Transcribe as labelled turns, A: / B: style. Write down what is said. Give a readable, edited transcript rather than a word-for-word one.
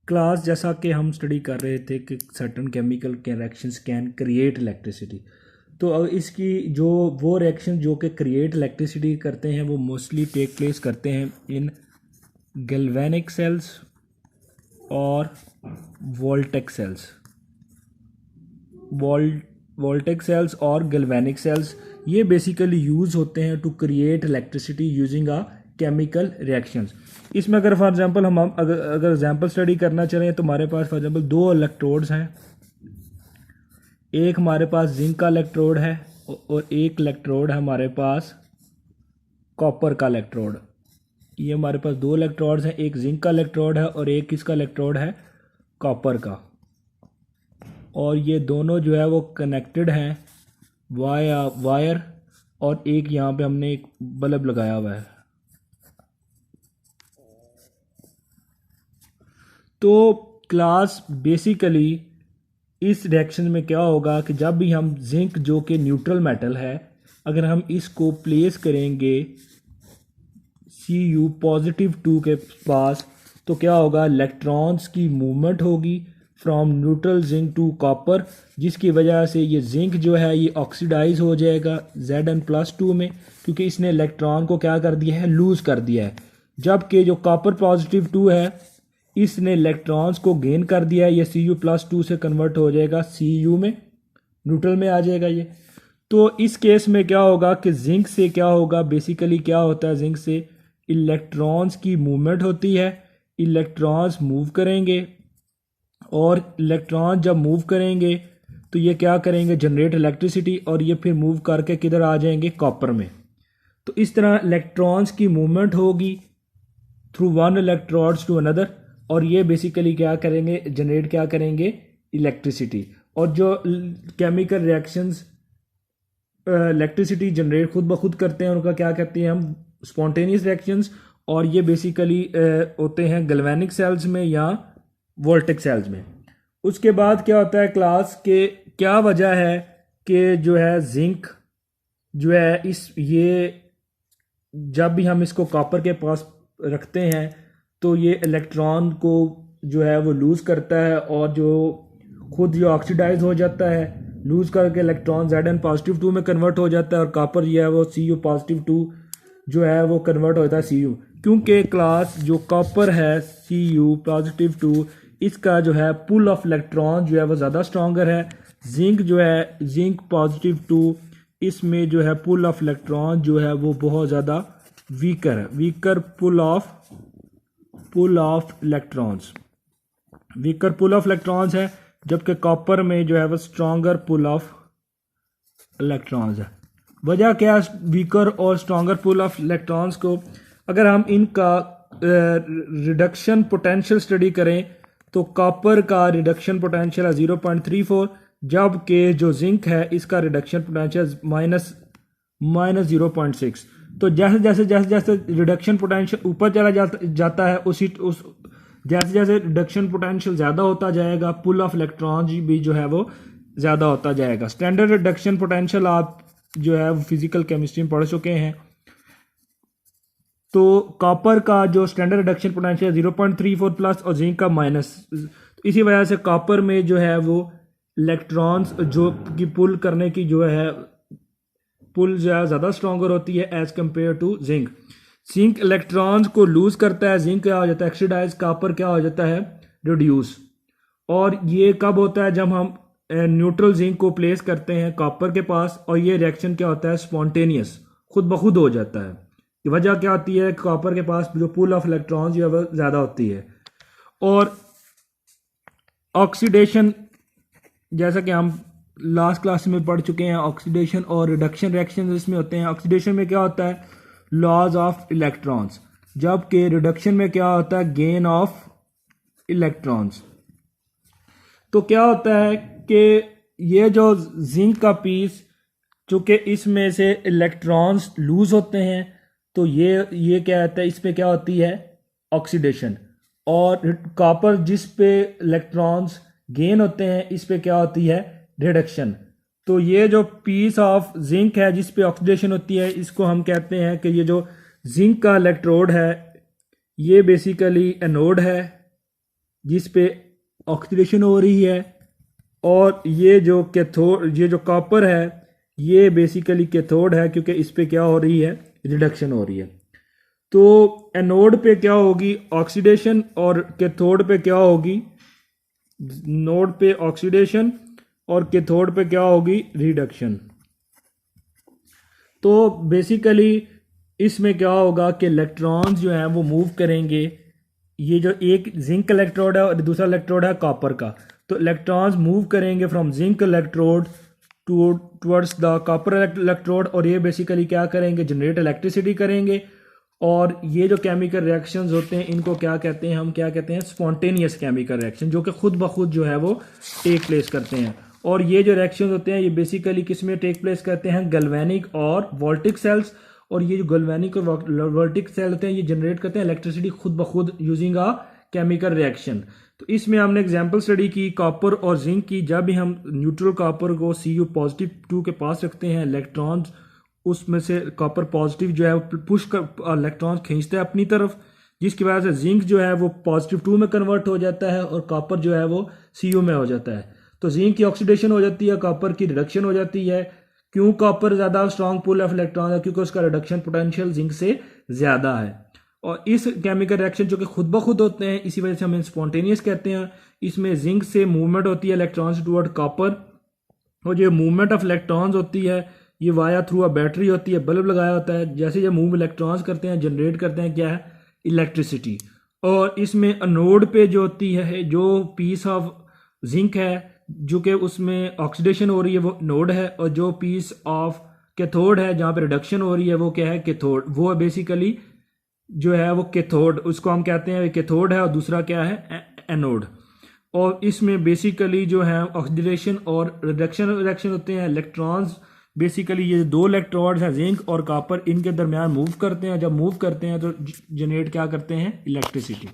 A: Class जैसा कि हम स्टडी कर रहे थे कि सर्टन केमिकल के रिएक्शंस कैन क्रिएट इलेक्ट्रिसिटी। तो अब इसकी जो वो रिएक्शन जो कि क्रिएट इलेक्ट्रिसिटी करते हैं वो मोस्टली टेक प्लेस करते हैं इन गैल्वेनिक सेल्स और वोल्टेक सेल्स। वोल्टेक सेल्स और गैल्वेनिक सेल्स ये बेसिकली यूज़ होते हैं to create electricity using a chemical reactions. इसमें अगर फॉर एग्जांपल हम अगर एग्जांपल स्टडी करना चलें तो हमारे पास फॉर एग्जांपल दो इलेक्ट्रोड्स हैं। एक हमारे पास जिंक का इलेक्ट्रोड है और एक इलेक्ट्रोड है हमारे पास कॉपर का इलेक्ट्रोड। ये हमारे पास दो इलेक्ट्रोड्स हैं, एक जिंक का इलेक्ट्रोड है और एक किसका इलेक्ट्रोड है, कॉपर का। और ये दोनों जो है वो कनेक्टेड हैं वायर और एक यहाँ पे हमने एक बल्ब लगाया हुआ है। तो क्लास बेसिकली इस रिएक्शन में क्या होगा कि जब भी हम जिंक जो कि न्यूट्रल मेटल है, अगर हम इसको प्लेस करेंगे Cu +2 के पास तो क्या होगा, इलेक्ट्रॉन्स की मूवमेंट होगी from neutral zinc to copper, जिसकी वजह से ये जिंक जो है ये ऑक्सीडाइज हो जाएगा Zn+2 में, क्योंकि इसने इलेक्ट्रॉन को क्या कर दिया है, लूज़ कर दिया है। जबकि जो कॉपर +2 है इसने इलेक्ट्रॉन्स को गेन कर दिया है, ये Cu+2 से कन्वर्ट हो जाएगा Cu में, न्यूट्रल में आ जाएगा ये। तो इस केस में क्या होगा कि जिंक से क्या होगा, बेसिकली क्या होता है, जिंक से इलेक्ट्रॉन्स की मूवमेंट होती है, इलेक्ट्रॉन्स मूव करेंगे और इलेक्ट्रॉन जब मूव करेंगे तो ये क्या करेंगे, जनरेट इलेक्ट्रिसिटी, और ये फिर मूव करके किधर आ जाएंगे, कॉपर में। तो इस तरह इलेक्ट्रॉन्स की मूवमेंट होगी through one electrodes to another, और ये बेसिकली क्या करेंगे, जनरेट क्या करेंगे, इलेक्ट्रिसिटी। और जो केमिकल रिएक्शंस इलेक्ट्रिसिटी जनरेट खुद ब खुद करते हैं उनका क्या कहते हैं हम, स्पॉन्टेनियस रिएक्शंस। और ये बेसिकली होते हैं गैल्वेनिक सेल्स में या वोल्टेक सेल्स में। उसके बाद क्या होता है क्लास के, क्या वजह है कि जो है जिंक जो है ये जब भी हम इसको कॉपर के पास रखते हैं तो ये इलेक्ट्रॉन को जो है वो लूज़ करता है और जो खुद जो ऑक्सीडाइज हो जाता है, लूज़ करके इलेक्ट्रॉन Zn+2 में कन्वर्ट हो जाता है और कॉपर जो है वो Cu+2 जो है वो कन्वर्ट होता है Cu। क्योंकि क्लास जो कॉपर है Cu+2 इसका जो है पुल ऑफ इलेक्ट्रॉन जो है वो ज़्यादा स्ट्रॉन्गर है। जिंक जो है Zn+2 इसमें जो है पुल ऑफ इलेक्ट्रॉन जो है वो बहुत ज़्यादा वीकर है, weaker pull of electrons, weaker pull of electrons है, जबकि कॉपर में जो है वो स्ट्रॉन्गर पुल ऑफ इलेक्ट्रॉन्स है। वजह क्या है वीकर और स्ट्रॉन्गर पुल ऑफ इलेक्ट्रॉन्स को, अगर हम इनका रिडक्शन पोटेंशियल स्टडी करें तो कॉपर का रिडक्शन पोटेंशियल है 0.34, जबकि जो जिंक है इसका रिडक्शन पोटेंशियल -0.6। तो जैसे जैसे रिडक्शन पोटेंशियल ऊपर चला जाता है जैसे जैसे रिडक्शन पोटेंशियल ज़्यादा होता जाएगा, पुल ऑफ इलेक्ट्रॉन भी जो है वो ज़्यादा होता जाएगा। स्टैंडर्ड रिडक्शन पोटेंशियल आप जो है वो फिजिकल केमिस्ट्री में पढ़ चुके हैं। तो कॉपर का जो स्टैंडर्ड रिडक्शन पोटेंशियल 0.34 प्लस और जिंक का माइनस, इसी वजह से कॉपर में जो है वो इलेक्ट्रॉन्स जो की पुल करने की जो है पुल जो है ज़्यादा स्ट्रॉन्गर होती है as compare to zinc. Zinc electrons को लूज करता है, जिंक क्या हो जाता है, ऑक्सीडाइज, कॉपर क्या हो जाता है, रिड्यूस। और ये कब होता है, जब हम न्यूट्रल जिंक को प्लेस करते हैं कॉपर के पास और ये रिएक्शन क्या होता है, स्पॉन्टेनियस, खुद ब खुद हो जाता है। वजह क्या होती है, कॉपर के पास जो पुल ऑफ इलेक्ट्रॉन्स जो है वो ज़्यादा होती है। और ऑक्सीडेशन, जैसा कि हम लास्ट क्लास में पढ़ चुके हैं, ऑक्सीडेशन और रिडक्शन रिएक्शन इसमें होते हैं। ऑक्सीडेशन में क्या होता है, लॉस ऑफ इलेक्ट्रॉन्स, जबकि रिडक्शन में क्या होता है, गेन ऑफ इलेक्ट्रॉन्स। तो क्या होता है कि ये जो जिंक का पीस, चूंकि इसमें से इलेक्ट्रॉन्स लूज होते हैं, तो ये क्या होता है, इस पे क्या होती है, ऑक्सीडेशन। और कॉपर जिस पे इलेक्ट्रॉन्स गेन होते हैं इस पे क्या होती है, रिडक्शन। तो ये जो पीस ऑफ जिंक है जिस पे ऑक्सीडेशन होती है, इसको हम कहते हैं कि ये जो जिंक का इलेक्ट्रोड है ये बेसिकली एनोड है, जिस पे ऑक्सीडेशन हो रही है, और ये जो कैथोड, ये जो कॉपर है ये बेसिकली कैथोड है क्योंकि इस पे क्या हो रही है, रिडक्शन हो रही है। तो एनोड पे क्या होगी, ऑक्सीडेशन, और कैथोड पे क्या होगी, नोड पे ऑक्सीडेशन और कैथोड पे क्या होगी, रिडक्शन। तो बेसिकली इसमें क्या होगा कि इलेक्ट्रॉन्स जो हैं वो मूव करेंगे। ये जो एक जिंक इलेक्ट्रोड है और दूसरा इलेक्ट्रोड है कॉपर का, तो इलेक्ट्रॉन्स मूव करेंगे from zinc electrode towards the copper electrode, और ये बेसिकली क्या करेंगे, जनरेट इलेक्ट्रिसिटी करेंगे। और ये जो केमिकल रिएक्शंस होते हैं इनको क्या कहते हैं, हम क्या कहते हैं, स्पॉन्टेनियस केमिकल रिएक्शन, जो कि खुद ब खुद जो है वो टेक प्लेस करते हैं। और ये जो रिएक्शंस होते हैं ये बेसिकली किस में टेक प्लेस करते हैं, गैल्वेनिक और वोल्टिक सेल्स। और ये जो गैल्वेनिक और वोल्टिक सेल होते हैं ये जनरेट करते हैं इलेक्ट्रिसिटी खुद ब खुद यूजिंग अ केमिकल रिएक्शन। तो इसमें हमने एग्जांपल स्टडी की कॉपर और जिंक की। जब भी हम न्यूट्रल कॉपर को Cu पॉजिटिव 2 के पास रखते हैं, इलेक्ट्रॉन्स उसमें से कॉपर पॉजिटिव जो है वो पुश कर इलेक्ट्रॉन्स खींचता है अपनी तरफ, जिसकी वजह से जिंक जो है वो पॉजिटिव 2 में कन्वर्ट हो जाता है और कॉपर जो है वो Cu में हो जाता है। तो जिंक की ऑक्सीडेशन हो जाती है, कॉपर की रिडक्शन हो जाती है। क्यों कॉपर ज़्यादा स्ट्रॉन्ग पुल ऑफ इलेक्ट्रॉन है, क्योंकि उसका रिडक्शन पोटेंशियल जिंक से ज़्यादा है। और इस केमिकल रिएक्शन जो कि खुद ब खुद होते हैं इसी वजह से हम स्पॉन्टेनियस कहते हैं। इसमें जिंक से मूवमेंट होती है इलेक्ट्रॉन्स टूवर्ड कॉपर, और जो मूवमेंट ऑफ इलेक्ट्रॉन्स होती है ये वाया थ्रू अ बैटरी होती है, बल्ब लगाया होता है। जैसे जब मूव इलेक्ट्रॉन्स करते हैं जनरेट करते हैं क्या है, इलेक्ट्रिसिटी। और इसमें अनोड पे जो होती है, जो पीस ऑफ जिंक है जो कि उसमें ऑक्सीडेशन हो रही है वो नोड है, और जो पीस ऑफ कैथोड है जहाँ पे रिडक्शन हो रही है वो क्या है, कैथोड। वो बेसिकली जो है वो कैथोड, उसको हम कहते हैं कैथोड है, और दूसरा क्या है, एनोड। और इसमें बेसिकली जो है ऑक्सीडेशन और रिडक्शन होते हैं। इलेक्ट्रॉन्स बेसिकली ये दो इलेक्ट्रोड्स हैं जिंक और कॉपर, इनके दरमियान मूव करते हैं। जब मूव करते हैं तो जनरेट क्या करते हैं, इलेक्ट्रिसिटी।